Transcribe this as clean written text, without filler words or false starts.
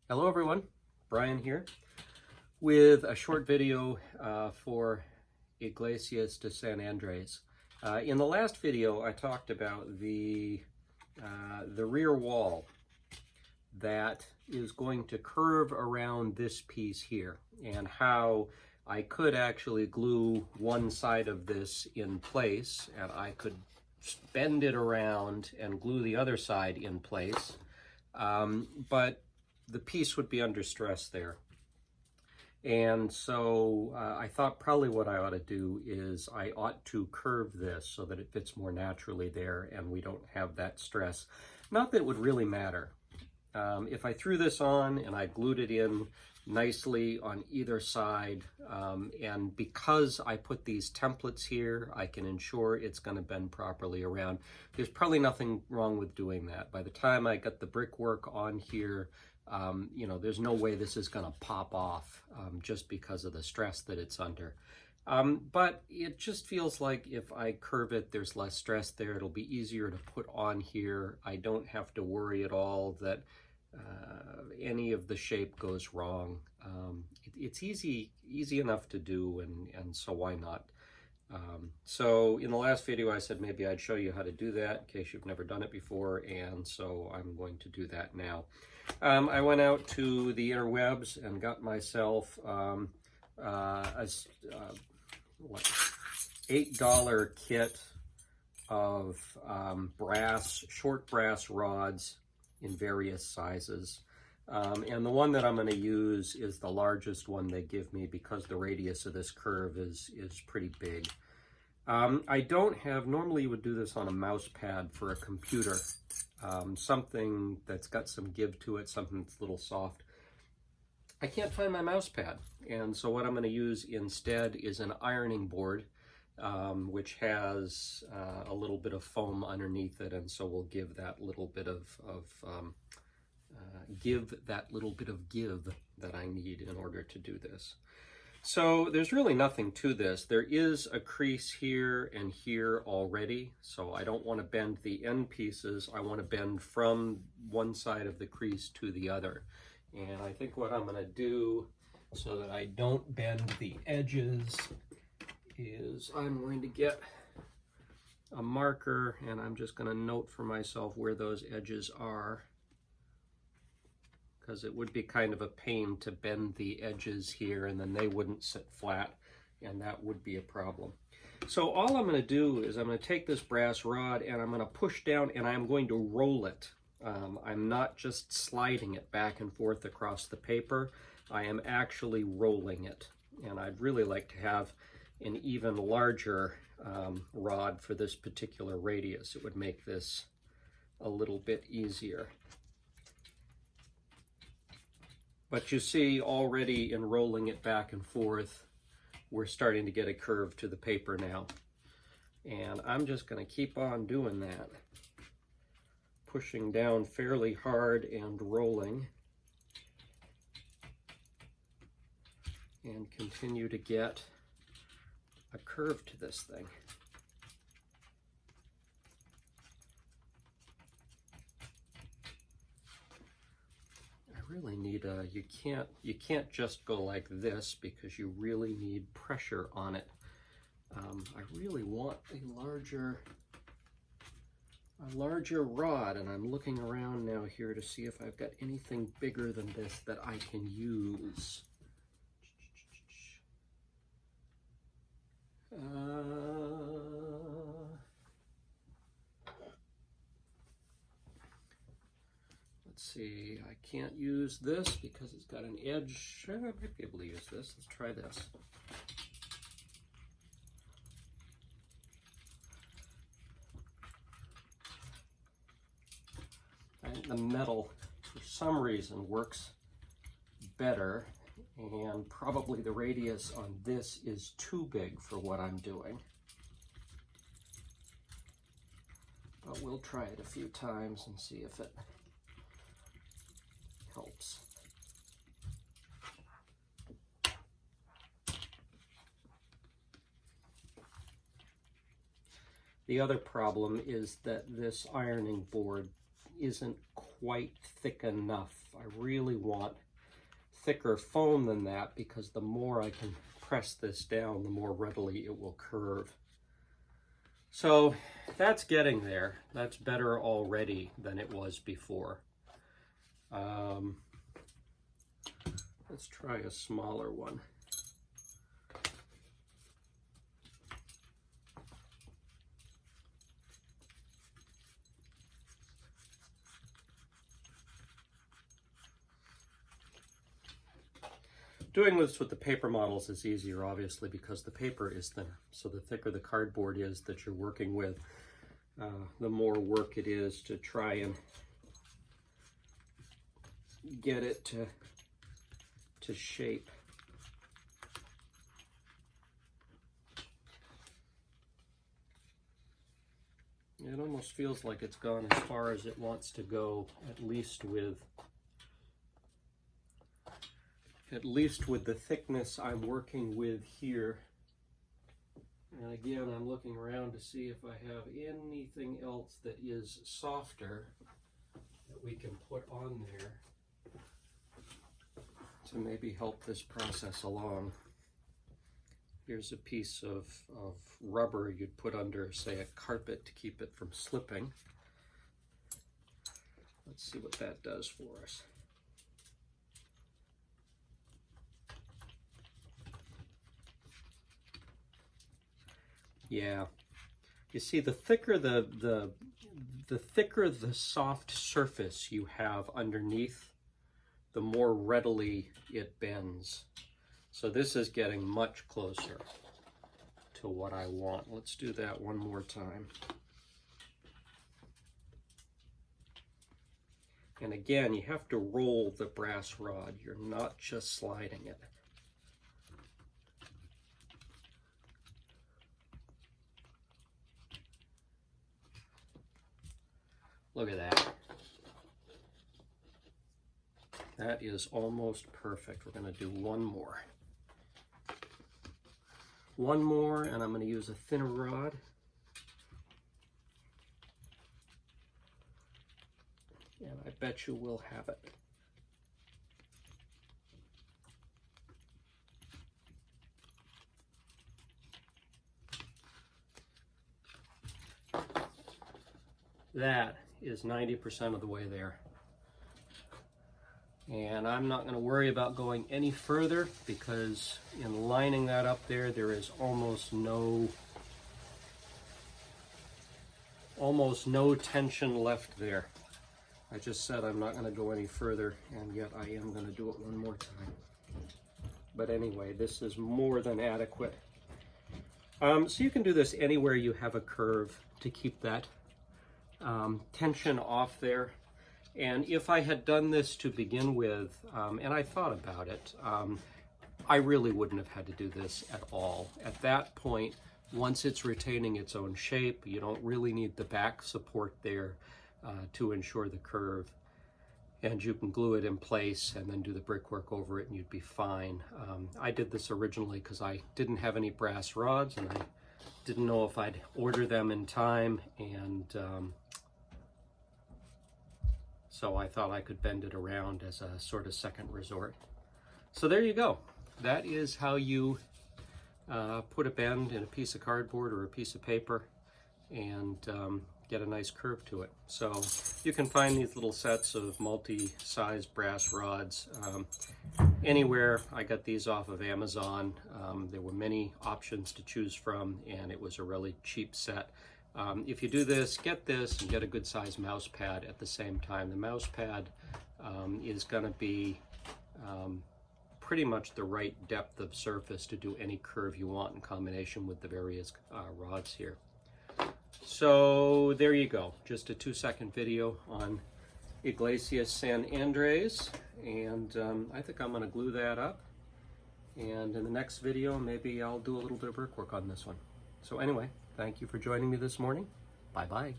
Hello everyone, Brian here with a short video for Iglesias de San Andres. In the last video I talked about the rear wall that is going to curve around this piece here and how I could actually glue one side of this in place and I could bend it around and glue the other side in place, but the piece would be under stress there. And so I thought probably what I ought to do is I ought to curve this so that it fits more naturally there and we don't have that stress. Not that it would really matter. If I threw this on and I glued it in nicely on either side, and because I put these templates here, I can ensure it's going to bend properly around. There's probably nothing wrong with doing that. By the time I got the brickwork on here, there's no way this is going to pop off just because of the stress that it's under. But it just feels like if I curve it, there's less stress there. It'll be easier to put on here. I don't have to worry at all that any of the shape goes wrong. It's easy enough to do, and so why not? So in the last video I said maybe I'd show you how to do that in case you've never done it before, and so I'm going to do that now. I went out to the interwebs and got myself a $8 kit of short brass rods in various sizes. And the one that I'm going to use is the largest one they give me because the radius of this curve is pretty big. I don't have, normally you would do this on a mouse pad for a computer, something that's got some give to it, something that's a little soft. I can't find my mouse pad, and so what I'm going to use instead is an ironing board, which has a little bit of foam underneath it, and so we'll give that little bit of give that I need in order to do this. So there's really nothing to this. There is a crease here and here already, so I don't want to bend the end pieces. I want to bend from one side of the crease to the other. And I think what I'm going to do so that I don't bend the edges is I'm going to get a marker and I'm just going to note for myself where those edges are, because it would be kind of a pain to bend the edges here and then they wouldn't sit flat, and that would be a problem. So all I'm going to do is I'm going to take this brass rod and I'm going to push down and I'm going to roll it. I'm not just sliding it back and forth across the paper. I am actually rolling it, and I'd really like to have an even larger rod for this particular radius. It would make this a little bit easier. But you see already in rolling it back and forth, we're starting to get a curve to the paper now. And I'm just going to keep on doing that, pushing down fairly hard and rolling, and continue to get a curve to this thing. Really need you can't just go like this because you really need pressure on it. I really want a larger rod, and I'm looking around now here to see if I've got anything bigger than this that I can use. Let's see, I can't use this because it's got an edge. I might be able to use this. Let's try this. I think the metal, for some reason, works better, and probably the radius on this is too big for what I'm doing. But we'll try it a few times and see if it helps. The other problem is that this ironing board isn't quite thick enough. I really want thicker foam than that, because the more I can press this down, the more readily it will curve. So that's getting there. That's better already than it was before. Let's try a smaller one. Doing this with the paper models is easier, obviously, because the paper is thinner. So the thicker the cardboard is that you're working with, the more work it is to try and get it to shape. It almost feels like it's gone as far as it wants to go, at least with the thickness I'm working with here. And again, I'm looking around to see if I have anything else that is softer that we can put on there to maybe help this process along. Here's a piece of rubber you'd put under, say, a carpet to keep it from slipping. Let's see what that does for us. Yeah, you see, the thicker the thicker the soft surface you have underneath, the more readily it bends. So this is getting much closer to what I want. Let's do that one more time. And again, you have to roll the brass rod. You're not just sliding it. Look at that. That is almost perfect. We're going to do one more. One more, and I'm going to use a thinner rod. And I bet you we'll have it. That is 90% of the way there. And I'm not going to worry about going any further, because in lining that up there, there is almost no tension left there. I just said I'm not going to go any further, and yet I am going to do it one more time. But anyway, this is more than adequate. So you can do this anywhere you have a curve to keep that tension off there. And if I had done this to begin with, and I thought about it, I really wouldn't have had to do this at all. At that point, once it's retaining its own shape, you don't really need the back support there to ensure the curve. And you can glue it in place and then do the brickwork over it and you'd be fine. I did this originally because I didn't have any brass rods and I didn't know if I'd order them in time, and so I thought I could bend it around as a sort of second resort. So there you go. That is how you put a bend in a piece of cardboard or a piece of paper and get a nice curve to it. So you can find these little sets of multi-size brass rods anywhere. I got these off of Amazon. There were many options to choose from, and it was a really cheap set. If you do this, get this and get a good size mouse pad at the same time. The mouse pad is going to be pretty much the right depth of surface to do any curve you want in combination with the various rods here. So there you go, just a 2-second video on Iglesias San Andres, and I think I'm going to glue that up, and in the next video maybe I'll do a little bit of brickwork on this one. So anyway, thank you for joining me this morning. Bye-bye.